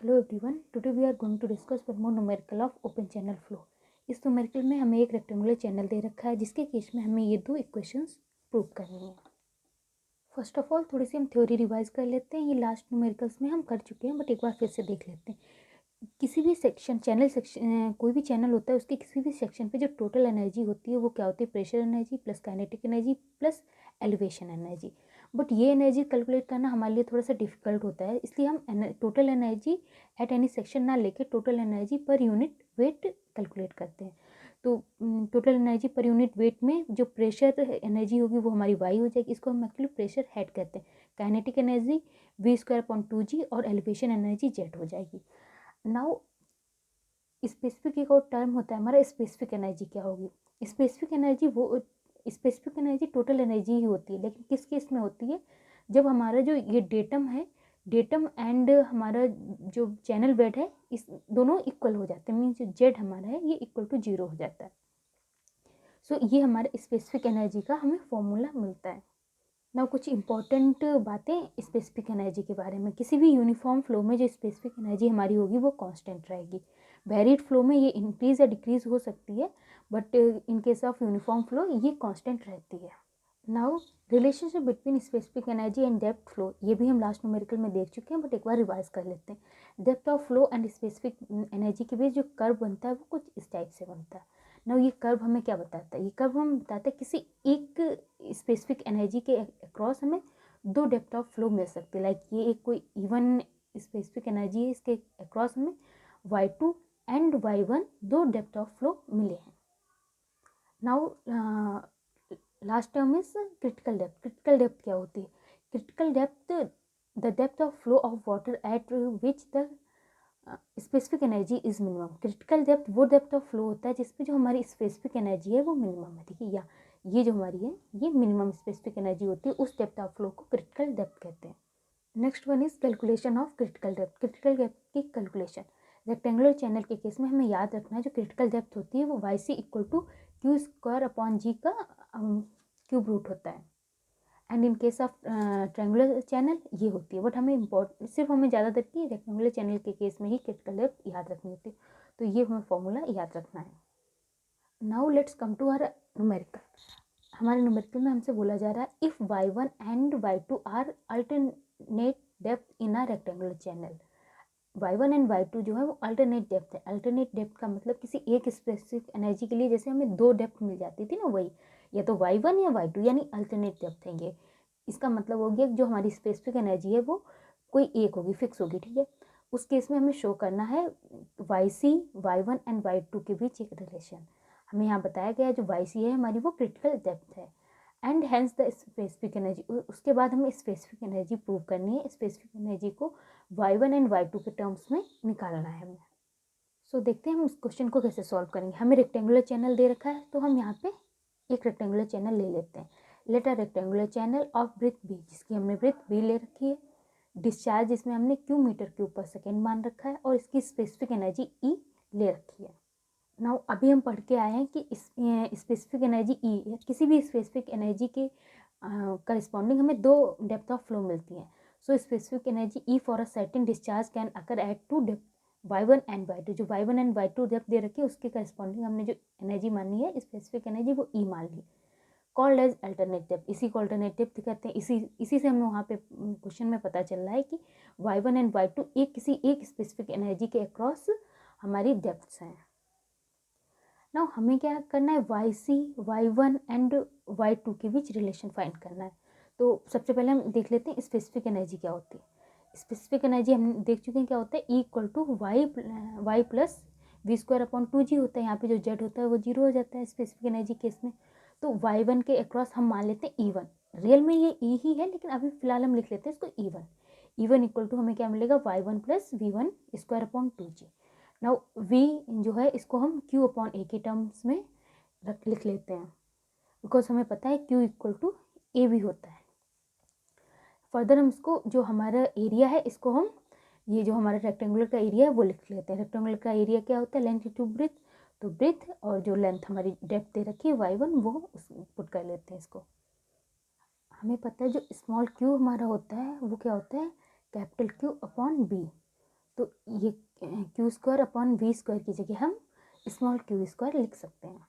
Hello everyone, today we are going to discuss one more numerical of open channel flow. इस numerical में हमें एक rectangular channel दे रखा है जिसके केस में हमें ये दो इक्वेशंस प्रूव करनी है। फर्स्ट ऑफ ऑल थोड़ी सी हम थ्योरी रिवाइज कर लेते हैं। ये लास्ट न्यूमेरिकल्स में हम कर चुके हैं, बट एक बार फिर से देख लेते हैं। किसी भी सेक्शन चैनल सेक्शन कोई भी चैनल होता है, उसके किसी भी सेक्शन पे जो टोटल एनर्जी होती है वो क्या होती है? Pressure energy plus kinetic energy plus elevation energy. But ये एनर्जी कैलकुलेट करना हमारे लिए थोड़ा सा डिफिकल्ट होता है, इसलिए हम total energy at any section ना लेके total energy per unit weight calculate करते हैं। तो total energy per unit weight में जो प्रेशर एनर्जी होगी वो हमारी वाई हो जाएगी। इसको हम एक्चुअली प्रेशर हेड कहते हैं। काइनेटिक एनर्जी v² और एलिवेशन एनर्जी जेट हो जाएगी। नाउ स्पेसिफिक एक और टर्म होता है हमारा, स्पेसिफिक एनर्जी क्या होगी? स्पेसिफिक एनर्जी वो स्पेसिफिक एनर्जी टोटल एनर्जी ही होती है, लेकिन किस केस में होती है? जब हमारा जो ये डेटम है, डेटम एंड हमारा जो चैनल बेड है, इस दोनों इक्वल हो जाते हैं। मीन्स जो जेड हमारा है ये इक्वल टू 0 हो जाता है। सो ये हमारे स्पेसिफिक एनर्जी का हमें फॉर्मूला मिलता है। ना कुछ इंपॉर्टेंट बातें स्पेसिफिक एनर्जी के बारे में। किसी भी यूनिफॉर्म फ्लो में जो स्पेसिफिक एनर्जी हमारी होगी वो कांस्टेंट रहेगी। वेरिड फ्लो में ये इंक्रीज या डिक्रीज हो सकती है, but in case of uniform flow ये कांस्टेंट रहती है। Now relationship between specific energy and depth flow, ये भी हम लास्ट न्यूमेरिकल में देख चुके हैं, बट एक बार रिवाइज कर लेते हैं। Depth of flow and specific energy के बीच जो कर्व बनता है वो कुछ इस टाइप से बनता है। नाउ ये कर्व हमें क्या बताता है? ये कर्व हमें बताता है किसी एक स्पेसिफिक एनर्जी के अक्रॉस हमें दो डेप्थ ऑफ फ्लो मिल सकती है। लाइक ये एक कोई इवन स्पेसिफिक एनर्जी है, इसके अक्रॉस हमें y2 एंड y1 दो डेप्थ ऑफ फ्लो मिले हैं। Now last term is critical depth. Critical depth क्या होती है? Critical depth the depth of flow of water at which the specific energy is minimum. Critical depth वो depth of flow होता है जिसपे जो हमारी स्पेसिफिक एनर्जी है वो मिनिमम है। देखिए या ये जो हमारी है ये मिनिमम स्पेसिफिक एनर्जी होती है, उस डेप्थ ऑफ फ्लो को क्रिटिकल डेप्थ कहते हैं। Next one is calculation of critical depth. Critical depth की कैलकुलेशन रेक्टेंगुलर चैनल के केस में हमें याद रखना है जो क्रिटिकल डेप्थ होती है वो YC equal to Q² G का क्यूब रूट होता है। And in case of triangular channel ये होती है, बट हमें सिर्फ हमें ज़्यादातर की रेक्टेंगुलर चैनल के केस में ही क्रिटिकल डेप्थ याद रखनी होती है। तो ये हमें फॉर्मूला याद रखना है। Now let's come to our numerical. हमारे न्यूमेरिकल में हमसे बोला जा रहा है if y1 and y2 are alternate depth in a rectangular channel. y1 and y2 जो है वो अल्टरनेट डेप्थ है। अल्टरनेट डेप्थ का मतलब किसी एक स्पेसिफिक एनर्जी के लिए जैसे हमें दो डेप्थ मिल जाती थी ना, वही या तो y1 या y2 यानी अल्टरनेट डेप्थ है ये। इसका मतलब हो गया जो हमारी स्पेसिफिक एनर्जी है वो कोई एक होगी, फिक्स होगी, ठीक है। उस केस में हमें शो करना है YC y1 एंड y2 के बीच एक रिलेशन। हमें यहाँ बताया गया है जो YC है हमारी वो क्रिटिकल डेप्थ है and hence the specific energy. उसके बाद हमें स्पेसिफिक एनर्जी प्रूव करनी है। स्पेसिफिक एनर्जी को y1 एंड y2 के टर्म्स में निकालना है हमें। सो देखते हैं हम इस क्वेश्चन को कैसे सॉल्व करेंगे। हमें रेक्टेंगुलर चैनल दे रखा है तो हम यहाँ पे एक रेक्टेंगुलर चैनल ले लेते हैं। Let a rectangular channel of breadth B, जिसकी हमने ब्रेथ B ले रखी है। डिस्चार्ज इसमें हमने Q मीटर क्यूब पर सेकेंड मान रखा है और इसकी स्पेसिफिक एनर्जी E ले रखी है। नाउ अभी हम पढ़ के आए हैं कि स्पेसिफिक एनर्जी E या किसी भी स्पेसिफिक एनर्जी के करस्पॉन्डिंग हमें दो डेप्थ ऑफ फ्लो मिलती हैं। So specific energy E for a certain discharge can occur at two depth y1 and y2। जो y1 एंड y2 डेप्थ दे रखी है उसके करस्पॉन्डिंग हमने जो एनर्जी मानी है स्पेसिफिक एनर्जी वो E मान ली। कॉल्ड एज अल्टरनेट डेप्थ, इसी को अल्टरनेट डेप्थ कहते हैं। इसी से हमें वहाँ पे क्वेश्चन में पता चल रहा है कि y1 एंड y2 किसी एक स्पेसिफिक एनर्जी के अक्रॉस हमारी डेप्थ्स हैं। नाउ हमें क्या करना है? YC y1 एंड y2 के बीच रिलेशन फाइंड करना है। तो सबसे पहले हम देख लेते हैं स्पेसिफिक एनर्जी क्या होती है। स्पेसिफिक एनर्जी हम देख चुके हैं क्या होता है, E equal to y plus v²/2g होता है। यहाँ पे जो z होता है वो 0 हो जाता है स्पेसिफिक एनर्जी केस में। तो y1 के अक्रॉस हम मान लेते हैं E1। रियल में ये E ही है, लेकिन अभी फिलहाल हम लिख लेते हैं इसको E1 इक्वल टू हमें क्या मिलेगा? y1 plus v1²/2g। Now v जो है इसको हम Q/A के टर्म्स में लिख लेते हैं, बिकॉज हमें पता है Q इक्वल टू ए भी होता है। फर्दर हम इसको जो हमारा एरिया है इसको हम ये जो हमारा रेक्टेंगुलर का एरिया है वो लिख लेते हैं। रेक्टेंगुलर का एरिया क्या होता है? Length to breadth. तो ब्रेथ और जो लेंथ हमारी डेप्थ दे रखी है y1 वो पुट कर लेते हैं इसको। हमें पता है जो स्मॉल q हमारा होता है वो क्या होता है? Capital Q/B। तो ये Q square upon V square की जगह हम स्मॉल क्यू स्क्वायर लिख सकते हैं।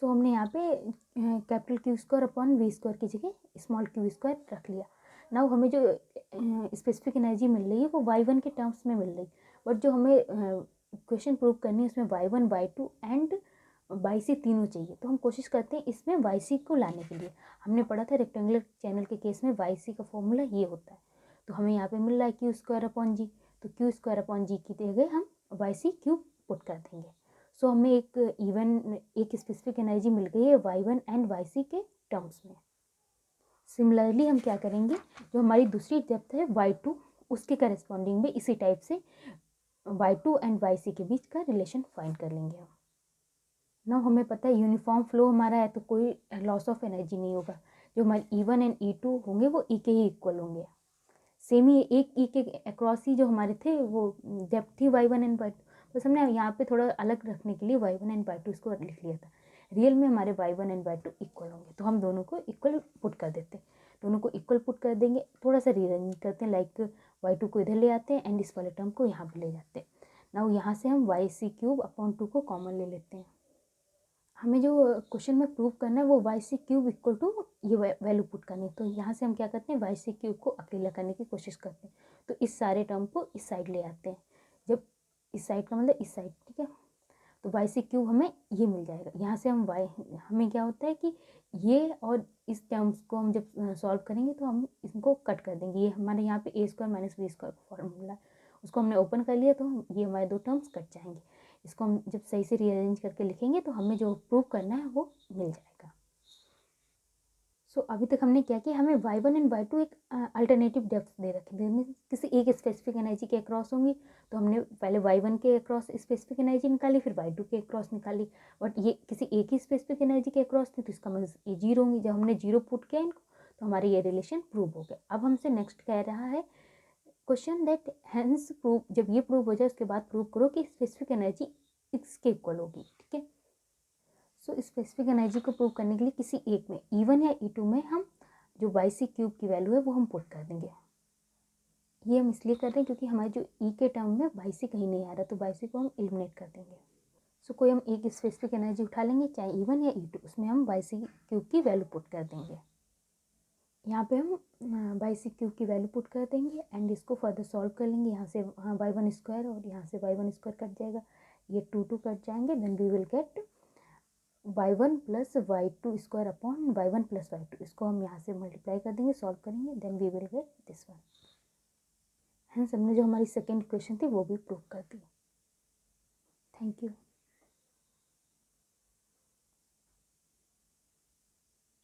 सो हमने यहाँ पे capital Q square upon V square की जगह स्मॉल क्यू स्क्वायर रख लिया। नाउ हमें जो स्पेसिफिक एनर्जी मिल रही है वो y1 के टर्म्स में मिल रही, बट जो हमें क्वेश्चन प्रूव करनी है उसमें y1 y2 एंड yc तीनों चाहिए। तो हम कोशिश करते हैं इसमें yc को लाने के लिए। हमने पढ़ा था रेक्टेंगुलर चैनल के केस में yc का फॉर्मूला ये होता है। तो हमें यहाँ पे मिल रहा है क्यू स्क्वायर अपॉन जी, तो क्यू स्क्वायर अपॉन जी की जगह हम yc क्यूब पुट कर देंगे। सो हमें एक स्पेसिफिक एनर्जी मिल गई है y1 एंड yc के टर्म्स में। सिमिलरली हम क्या करेंगे, जो हमारी दूसरी डेप्थ है y2 उसके करस्पॉन्डिंग में इसी टाइप से y2 एंड yc के बीच का रिलेशन फाइंड कर लेंगे हम। ना हमें पता है यूनिफॉर्म फ्लो हमारा है तो कोई लॉस ऑफ एनर्जी नहीं होगा। जो हमारे E1 एंड E2 होंगे वो E के ही इक्वल होंगे। सेम ही एक E के अक्रॉस ही जो हमारे थे वो डेप्थ थी y1 एंड y2, बस हमने यहाँ पे थोड़ा अलग रखने के लिए y1 एंड y2 इसको लिख लिया था। रियल में हमारे y1 एंड y2 इक्वल होंगे, तो हम दोनों को इक्वल पुट कर देते हैं। दोनों को इक्वल पुट कर देंगे, थोड़ा सा रीअरेंज करते हैं, लाइक y2 को इधर ले आते हैं एंड इस वाले टर्म को यहाँ पे ले जाते हैं। नाउ यहाँ से हम yc क्यूब अपॉन 2 को कॉमन ले लेते हैं। हमें जो क्वेश्चन में प्रूव करना है वो yc क्यूब इक्वल टू ये वैल्यू पुट करनी है। तो यहाँ से हम क्या करते हैं, yc क्यूब को अकेला करने की कोशिश करते हैं। तो इस सारे टर्म को इस साइड ले आते हैं, जब इस साइड का मतलब इस साइड, ठीक है। तो yc क्यूब हमें ये मिल जाएगा। यहाँ से हम हमें क्या होता है कि ये और इस टर्म्स को हम जब सॉल्व करेंगे तो हम इनको कट कर देंगे। ये हमारे यहाँ पे a square minus B square का फॉर्मूला है, उसको हमने ओपन कर लिया तो ये हमारे दो टर्म्स कट जाएंगे। इसको हम जब सही से रीअरेंज करके लिखेंगे तो हमें जो प्रूव करना है वो मिल जाएगा। सो अभी तक हमने क्या किया, हमें y1 एंड y2 एक अल्टरनेटिव डेप्थ दे रखे थे, किसी एक स्पेसिफिक एनर्जी के अक्रॉस होंगी। तो हमने पहले y1 के अक्रॉस स्पेसिफिक एनर्जी निकाली, फिर y2 के अक्रॉस निकाली, बट ये किसी एक ही स्पेसिफिक एनर्जी के अक्रॉस थी तो इसका मतलब ये जीरो होंगी। जब हमने जीरो पुट किया इनको तो हमारे ये रिलेशन प्रूव हो गया। अब हमसे नेक्स्ट कह रहा है क्वेश्चन दैट हैंस प्रूव, जब ये प्रूव हो जाए उसके बाद प्रूव करो कि स्पेसिफिक एनर्जी इसके इक्वल होगी, ठीक है। सो स्पेसिफिक एनर्जी को प्रूव करने के लिए किसी एक में E1 या E2 में हम जो yc क्यूब की वैल्यू है वो हम पुट कर देंगे। ये हम इसलिए कर रहे हैं क्योंकि हमारे जो E के टर्म में yc कहीं नहीं आ रहा, तो yc को हम एलिमिनेट कर देंगे। सो कोई हम एक स्पेसिफिक एनर्जी उठा लेंगे, चाहे E1 या E2, उसमें हम yc क्यूब की वैल्यू पुट कर देंगे। यहाँ पे हम yc क्यूब की वैल्यू पुट कर देंगे एंड इसको फर्दर सॉल्व कर लेंगे। यहाँ से y1 स्क्वायर और यहाँ से y1 स्क्वायर कट जाएगा, ये 2 कट जाएंगे, then we will get y1 plus y2 square upon y1 plus y2। इसको हम यहाँ से मल्टीप्लाई कर देंगे, सॉल्व करेंगे, then we will get this one. Hence हमने जो हमारी सेकेंड इक्वेशन थी वो भी प्रूव कर दी। Thank you.